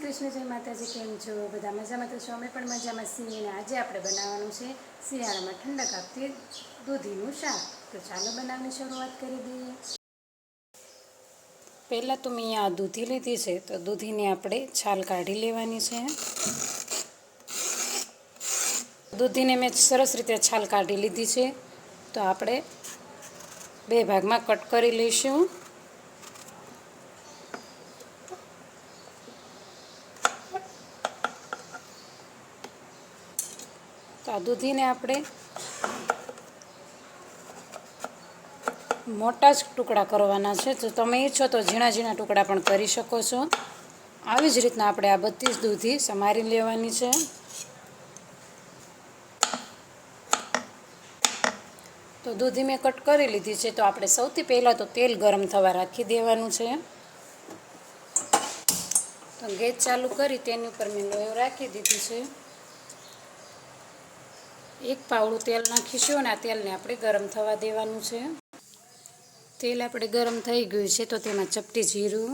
કૃષ્ણ, જય માતાજી. કેમ છો બધા? મજામાં તો છો? અમે પણ મજામાં છીએ. અને આજે આપણે બનાવવાનું છે શિયાળામાં ઠંડક આપતી દૂધીનું શાક. તો ચાલો બનાવવાની શરૂઆત કરી દઈએ. પહેલાં તો મેં અહીંયા દૂધી લીધી છે, તો દૂધીને આપણે છાલ કાઢી લેવાની છે. દૂધીને મેં સરસ રીતે છાલ કાઢી લીધી છે. તો આપણે બે ભાગમાં કટ કરી લઈશું. તો આ દૂધીને આપણે મોટા જ ટુકડા કરવાના છે. જો તમે ઈચ્છો તો ઝીણા ઝીણા ટુકડા પણ કરી શકો છો. આવી જ રીતના આપણે આ બધી જ દૂધી સમારી લેવાની છે. તો દૂધી મેં કટ કરી લીધી છે. તો આપણે સૌથી પહેલાં તો તેલ ગરમ થવા રાખી દેવાનું છે. તો ગેસ ચાલુ કરી તેની ઉપર મેં લોયો રાખી દીધું છે. એક પાવડું તેલ નાખીશું અને આ તેલને આપણે ગરમ થવા દેવાનું છે. તેલ આપણે ગરમ થઈ ગયું છે. તો તેમાં ચપટી જીરું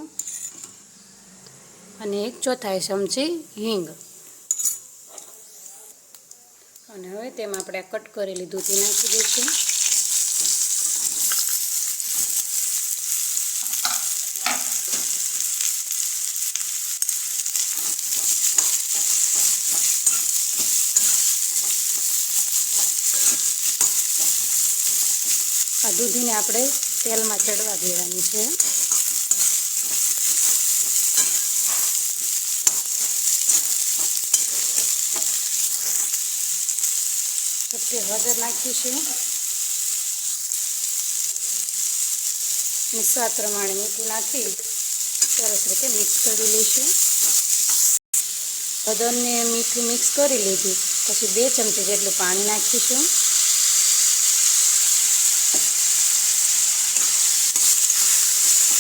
અને 1/4 ચમચી હિંગ, અને હવે તેમાં આપણે આ કટ કરેલી દૂધી નાખી દઈશું. આ દૂધીને આપણે તેલમાં ચડવા દેવાની છે. ચપટી હળદર નાખીશું અને સ્વાદ પ્રમાણે મીઠું નાખી સરસ રીતે મિક્સ કરી લઈશું. હળદરને મીઠું મિક્સ કરી લીધું પછી 2 ચમચી જેટલું પાણી નાખીશું.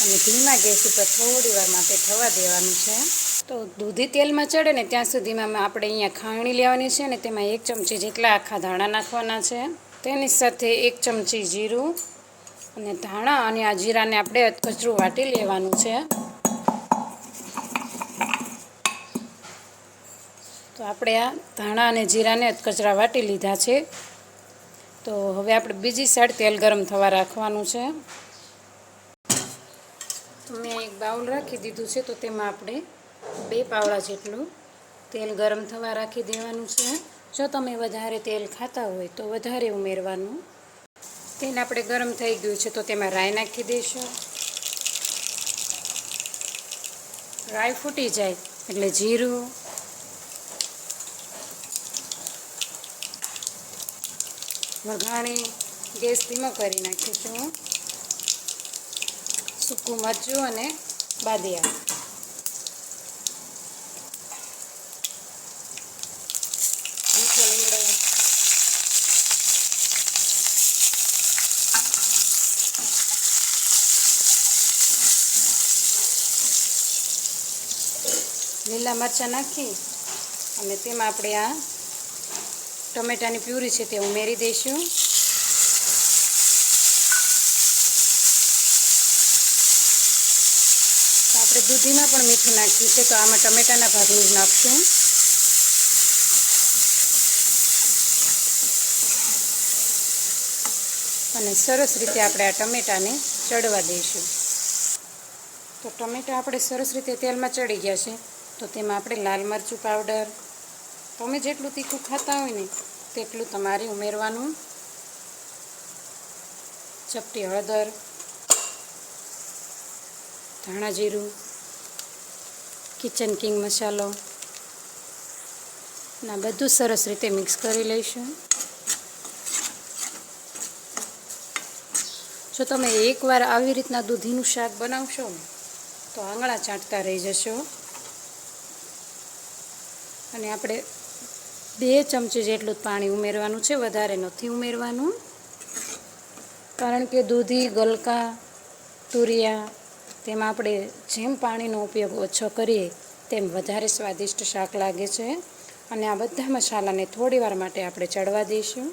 અને ધીમા ગેસ ઉપર થોડી વાર માટે થવા દેવાનું છે. તો દૂધી તેલમાં ચડે ને ત્યાં સુધીમાં આપણે અહીંયા ખાંડણી લેવાની છે ને તેમાં 1 ચમચી જેટલા આખા ધાણા નાખવાના છે. તેની સાથે 1 ચમચી જીરું અને ધાણા અને આ જીરાને આપણે અધકચરું વાટી લેવાનું છે. તો આપણે આ ધાણા અને જીરાને અધકચરા વાટી લીધા છે. તો હવે આપણે બીજી સાઈડ તેલ ગરમ થવા રાખવાનું છે. તો મેં એક બાઉલ રાખી દીધું છે. તો તેમાં આપણે 2 પાવડા જેટલું તેલ ગરમ થવા રાખી દેવાનું છે. જો તમે વધારે તેલ ખાતા હોય તો વધારે ઉમેરવાનું. તેલ આપણે ગરમ થઈ ગયું છે. તો તેમાં રાઈ નાખી દઈશું. રાઈ ફૂટી જાય એટલે જીરું, વઘાણી ગેસ ધીમો કરી નાખીશું. સૂકું મરચું અને બાદિયા, મીઠો લીમડો, લીલા મરચાં નાખી અને તેમાં આપણે આ ટમેટાની પ્યુરી છે તે ઉમેરી દઈશું. આપણે દૂધીમાં પણ મીઠું નાખ્યું છે, તો આમાં ટમેટાના ભાગનું જ નાખશું. અને સરસ રીતે આપણે આ ટમેટાને ચડવા દઈશું. તો ટમેટા આપણે સરસ રીતે તેલમાં ચડી ગયા છે. તો તેમાં આપણે લાલ મરચું પાવડર, તમે જેટલું તીખું ખાતા હોય ને તેટલું તમારે ઉમેરવાનું. ચપટી હળદર, ધાણા જીરું, કિચન કિંગ મસાલો ના બધું સરસ રીતે મિક્સ કરી લઈશું. જો તમે એકવાર આવી રીતના દૂધીનું શાક બનાવશો ને તો આંગળા ચાટતા રહી જશો. અને આપણે 2 ચમચી જેટલું પાણી ઉમેરવાનું છે, વધારે નથી ઉમેરવાનું. કારણ કે દૂધી, ગલકા, તુરિયા તેમાં આપણે જેમ પાણીનો ઉપયોગ ઓછો કરીએ તેમ વધારે સ્વાદિષ્ટ શાક લાગે છે. અને આ બધા મસાલાને થોડી વાર માટે આપણે ચડવા દઈશું.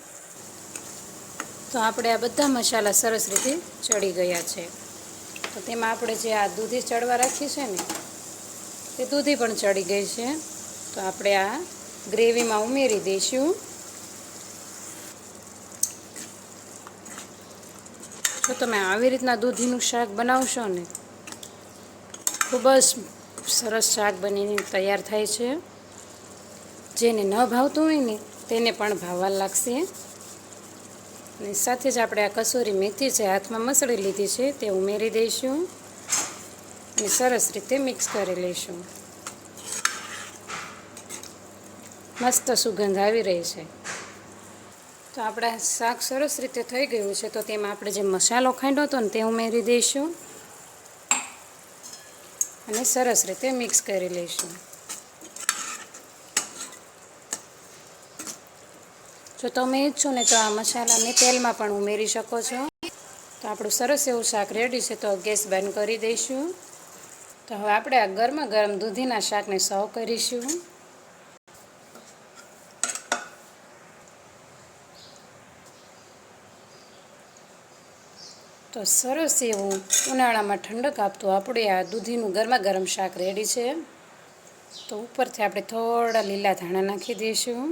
તો આપણે આ બધા મસાલા સરસ રીતે ચડી ગયા છે. તો તેમાં આપણે જે આ દૂધી ચડવા રાખી છે ને તે દૂધી પણ ચડી ગઈ છે. તો આપણે આ ગ્રેવીમાં ઉમેરી દઈશું. જો તમે આવી રીતના દૂધીનું શાક બનાવશો ને, ખૂબ જ સરસ શાક બનીને તૈયાર થાય છે. જેને ન ભાવતું હોય ને તેને પણ ભાવવા લાગશે. અને સાથે જ આપણે આ કસૂરી મેથી છે હાથમાં મસળી લીધી છે તે ઉમેરી દઈશું અને સરસ રીતે મિક્સ કરી લઈશું. મસ્ત સુગંધ આવી રહી છે. તો આપણા શાક સરસ રીતે થઈ ગયું છે. તો તેમાં આપણે જે મસાલો ખાંડ્યો હતો ને તે ઉમેરી દઈશું અને સરસ રીતે મિક્સ કરી લઈશું. જો તમે ઈચ્છો ને તો આ મસાલાને તેલમાં પણ ઉમેરી શકો છો. તો આપણું સરસ એવું શાક રેડી છે. તો ગેસ બંધ કરી દઈશું. તો હવે આપણે આ ગરમા ગરમ દૂધીના શાકને સર્વ કરીશું. તો સરસ એવું ઉનાળામાં ઠંડક આપતું આપણે આ દૂધીનું ગરમા ગરમ શાક રેડી છે. તો ઉપરથી આપણે થોડા લીલા ધાણા નાખી દઈશું.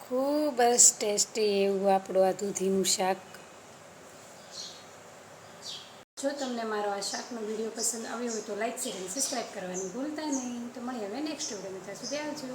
ખૂબ જ ટેસ્ટી એવું આપણું આ દૂધીનું શાક. જો તમને મારો આ શાકનો વિડીયો પસંદ આવ્યો હોય તો લાઈક, શેર અને સબસ્ક્રાઈબ કરવાનું ભૂલતા નહીં. તો મળીએ હવે નેક્સ્ટ વિડીયોમાં. ત્યાં સુધી આવજો.